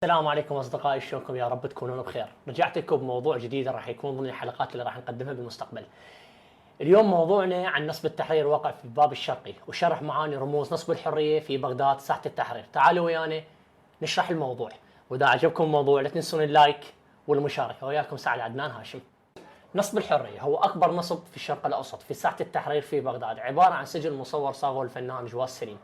السلام عليكم اصدقائي، شلونكم؟ يا رب تكونون بخير. رجعت لكم بموضوع جديد راح يكون ضمن الحلقات اللي راح نقدمها بالمستقبل. اليوم موضوعنا عن نصب التحرير واقع في الباب الشرقي وشرح معاني رموز نصب الحريه في بغداد ساحه التحرير. تعالوا ويانا نشرح الموضوع، واذا عجبكم الموضوع لا تنسون اللايك والمشاركه. وياكم سعد عدنان هاشم. نصب الحريه هو اكبر نصب في الشرق الاوسط في ساحه التحرير في بغداد، عباره عن سجن مصور صاغه الفنان جواز سليم.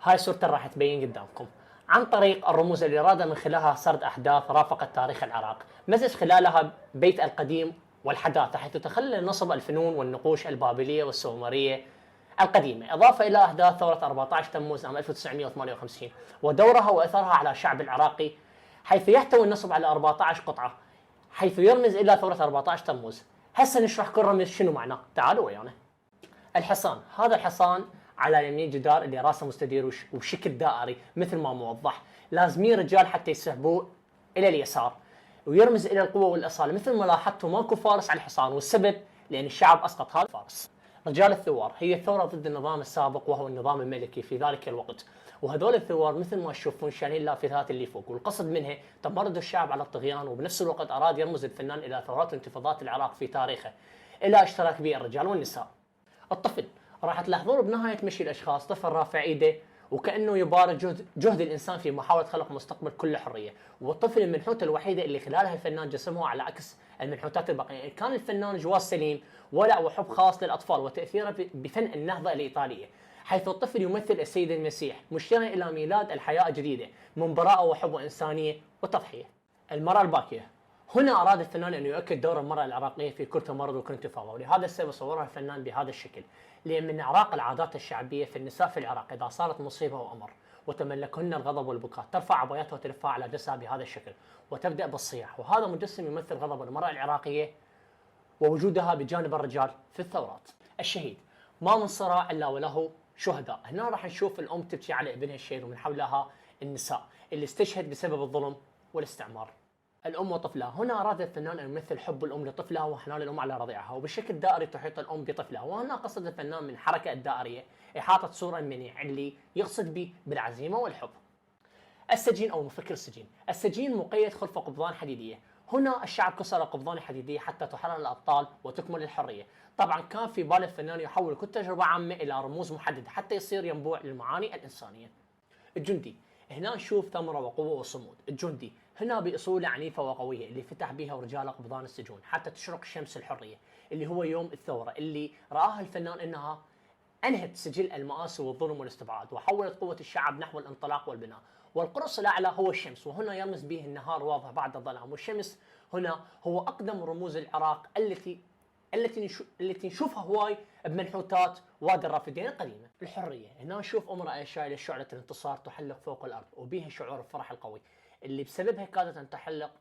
هاي صورته راح تبين قدامكم عن طريق الرموز اللي راد من خلالها سرد احداث رافقت تاريخ العراق، مزج خلالها بيت القديم والحداثه، حيث تخلل نصب الفنون والنقوش البابليه والسومريه القديمه، اضافه الى احداث ثوره 14 تموز عام 1958 ودورها واثرها على الشعب العراقي، حيث يحتوي النصب على 14 قطعه، حيث يرمز الى ثوره 14 تموز. هسه نشرح كل رمز شنو معناه، تعالوا ويانا. الحصان، هذا الحصان على يمين جدار اللي راسه مستدير وبشكل دائري مثل ما موضح، لازمين رجال حتى يسحبوه الى اليسار، ويرمز الى القوه والاصاله. مثل ما لاحظتوا ماكو فارس على الحصان، والسبب لان الشعب اسقط هذا الفارس. رجال الثوار هي ثوره ضد النظام السابق وهو النظام الملكي في ذلك الوقت، وهذول الثوار مثل ما تشوفون شايلين اللافتات اللي فوق، والقصد منها تمرد الشعب على الطغيان، وبنفس الوقت اراد يرمز الفنان الى ثورات وانتفاضات العراق في تاريخه، الى اشتراك به الرجال والنساء. الطفل، راح تلاحظون بنهايه مشي الاشخاص طفل رافع ايده وكانه يبارك جهد الانسان في محاوله خلق مستقبل كله حريه، والطفل المنحوته الوحيده اللي خلالها الفنان جسمه على عكس المنحوتات الباقيه. كان الفنان جواز سليم ولع وحب خاص للاطفال وتاثيره بفن النهضه الايطاليه، حيث الطفل يمثل السيد المسيح مشيرا الى ميلاد الحياه الجديده من براءه وحب وانسانيه وتضحيه. المراه الباكيه، هنا أراد الفنان أن يؤكد دور المرأة العراقية في كل تمرد وكل انتفاضة، ولهذا السبب صورها الفنان بهذا الشكل، لأن من أعراق العادات الشعبية في النساء في العراق إذا صارت مصيبة وأمر وتملكهن الغضب والبكاء ترفع عبايتها وتلفها على جسدها بهذا الشكل وتبدأ بالصياح، وهذا مجسم يمثل غضب المرأة العراقية ووجودها بجانب الرجال في الثورات. الشهيد، ما من صراع إلا وله شهداء. هنا راح نشوف الأم تبكي على ابنها الشهيد ومن حولها النساء اللي استشهد بسبب الظلم والاستعمار. الأم وطفلها، هنا أراد الفنان أن يمثل حب الأم لطفلها وحنان الأم على رضيعها، وبشكل دائري تحيط الأم بطفلها، وهنا قصد الفنان من الحركة الدائرية إحاطة صورة المنيع اللي يقصد به بالعزيمة والحب. السجين أو مفكر السجين، السجين مقيد خلف قبضان حديدية. هنا الشعب كسر القبضان الحديدية حتى تحرر الأبطال وتكمل الحرية. طبعا كان في بال الفنان يحول كل تجربة عامة إلى رموز محددة حتى يصير ينبوع للمعاني الإنسانية. الجندي، هنا نشوف ثمرة وقوة وصمود. الجندي هنا بأصوله عنيفة وقوية اللي فتح بها رجال قبضان السجون حتى تشرق شمس الحرية، اللي هو يوم الثورة اللي رآها الفنان أنها أنهت سجل المآسي والظلم والاستبعاد وحولت قوة الشعب نحو الانطلاق والبناء. والقرص الأعلى هو الشمس، وهنا يرمز به النهار واضح بعد الظلام، والشمس هنا هو أقدم رموز العراق التي نشوفها هواي بمنحوتات وادي الرافدين القديمه. الحريه، هنا نشوف امراه شايله شعله الانتصار تحلق فوق الارض وبها شعور الفرح القوي اللي بسببها كادت ان تحلق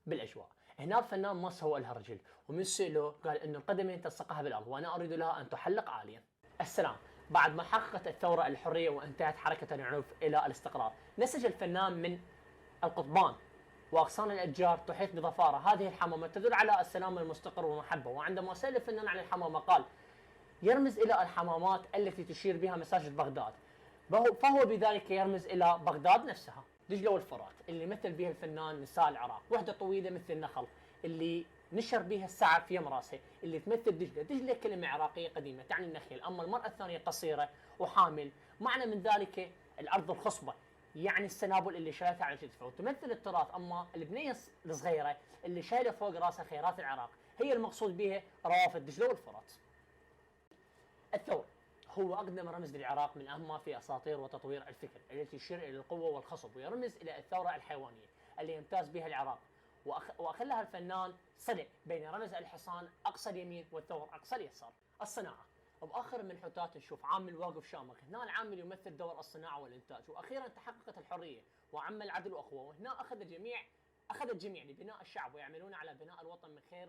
بالاجواء. هنا الفنان ما سوى لها رجل، ومن سئله قال انه القدمين تلصقها بالارض وانا اريد لها ان تحلق عاليا. السلام، بعد ما حققت الثوره الحريه وانتهت حركه العنف الى الاستقرار، نسج الفنان من القضبان واغصان الاشجار تحيط بضفاره هذه الحمامه تدل على السلام المستقر والمحبه. وعندما سال الفنان عن الحمامه قال يرمز الى الحمامات التي تشير بها مساجد بغداد، فهو بذلك يرمز الى بغداد نفسها. دجله والفرات اللي مثل بها الفنان نساء العراق، وحده طويله مثل النخل اللي نشر بها السعف في يم راسه اللي تمثل دجله. دجله كلمه عراقيه قديمه تعني النخيل، اما المراه الثانيه قصيره وحامل، معنى من ذلك الارض الخصبه يعني السنابل اللي شايلتها على كتفه، وتمثل التراث. اما البنيه الصغيره اللي شايله فوق راسها خيرات العراق هي المقصود بها روافد دجله والفرات. الثور هو أقدم رمز للعراق من أهمها في أساطير وتطوير الفكر التي تشير إلى القوة والخصب، ويرمز إلى الثورة الحيوانية اللي يمتاز بها العراق، وأخلها الفنان صلع بين رمز الحصان أقصى اليمين والثور أقصى اليسار. الصناعة، وبآخر المنحوتات نشوف عامل واقف شامخ، هنا العامل يمثل دور الصناعة والإنتاج. وأخيرا تحققت الحرية وعم العدل وأخوة، وهنا أخذ الجميع لبناء الشعب ويعملون على بناء الوطن من خير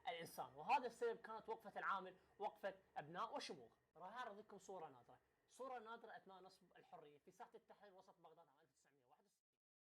الإنسان، وهذا السبب كانت وقفة العامل وقفة أبناء وشموخ. راح أعرض لكم صورة نادرة أثناء نصب الحرية في ساحة التحرير وسط بغداد عام 1900.